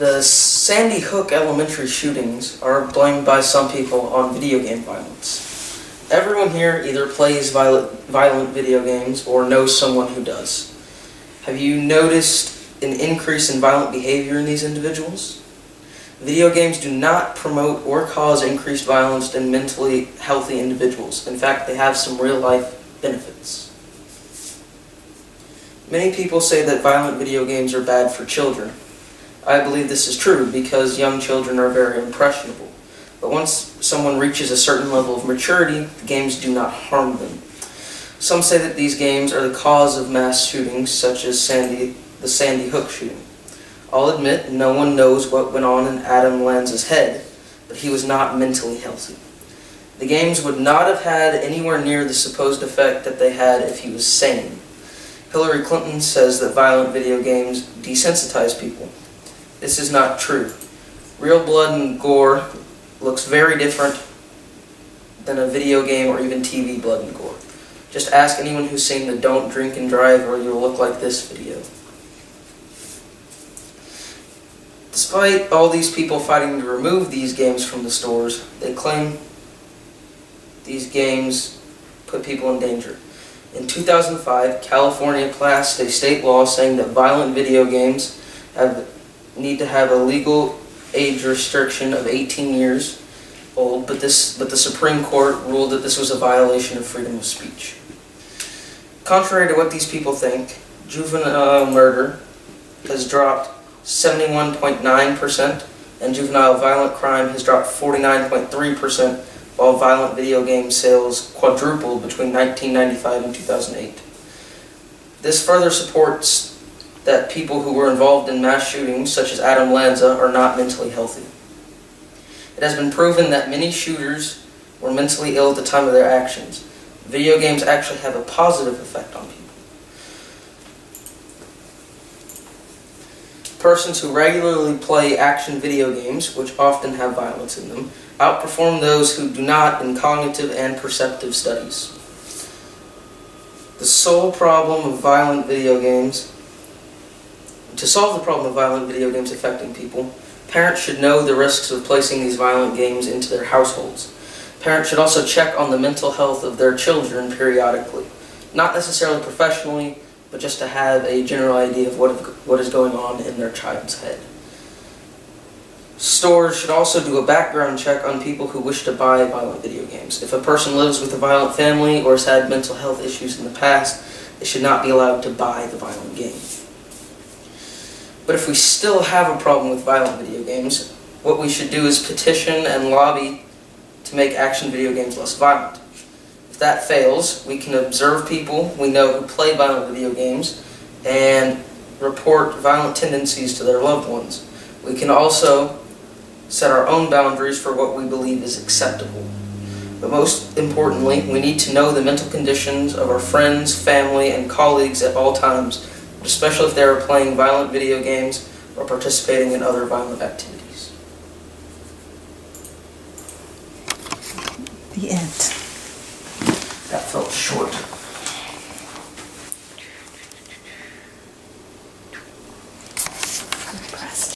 The Sandy Hook elementary shootings are blamed by some people on video game violence. Everyone here either plays violent video games or knows someone who does. Have you noticed an increase in violent behavior in these individuals? Video games do not promote or cause increased violence in mentally healthy individuals. In fact, they have some real-life benefits. Many people say that violent video games are bad for children. I believe this is true because young children are very impressionable. But once someone reaches a certain level of maturity, the games do not harm them. Some say that these games are the cause of mass shootings, such as the Sandy Hook shooting. I'll admit, no one knows what went on in Adam Lanza's head, but he was not mentally healthy. The games would not have had anywhere near the supposed effect that they had if he was sane. Hillary Clinton says that violent video games desensitize people. This is not true. Real blood and gore looks very different than a video game or even TV blood and gore. Just ask anyone who's seen the Don't Drink and Drive or you'll look like this video. Despite all these people fighting to remove these games from the stores, they claim these games put people in danger. In 2005, California passed a state law saying that violent video games need to have a legal age restriction of 18 years old, but the Supreme Court ruled that this was a violation of freedom of speech. Contrary to what these people think, juvenile murder has dropped 71.9%, and juvenile violent crime has dropped 49.3%, while violent video game sales quadrupled between 1995 and 2008. This further supports that people who were involved in mass shootings, such as Adam Lanza, are not mentally healthy. It has been proven that many shooters were mentally ill at the time of their actions. Video games actually have a positive effect on people. Persons who regularly play action video games, which often have violence in them, outperform those who do not in cognitive and perceptive studies. To solve the problem of violent video games affecting people, parents should know the risks of placing these violent games into their households. Parents should also check on the mental health of their children periodically, not necessarily professionally, but just to have a general idea of what is going on in their child's head. Stores should also do a background check on people who wish to buy violent video games. If a person lives with a violent family or has had mental health issues in the past, they should not be allowed to buy the violent game. But if we still have a problem with violent video games, what we should do is petition and lobby to make action video games less violent. If that fails, we can observe people we know who play violent video games and report violent tendencies to their loved ones. We can also set our own boundaries for what we believe is acceptable. But most importantly, we need to know the mental conditions of our friends, family, and colleagues at all times, especially if they are playing violent video games or participating in other violent activities. The end. That felt short.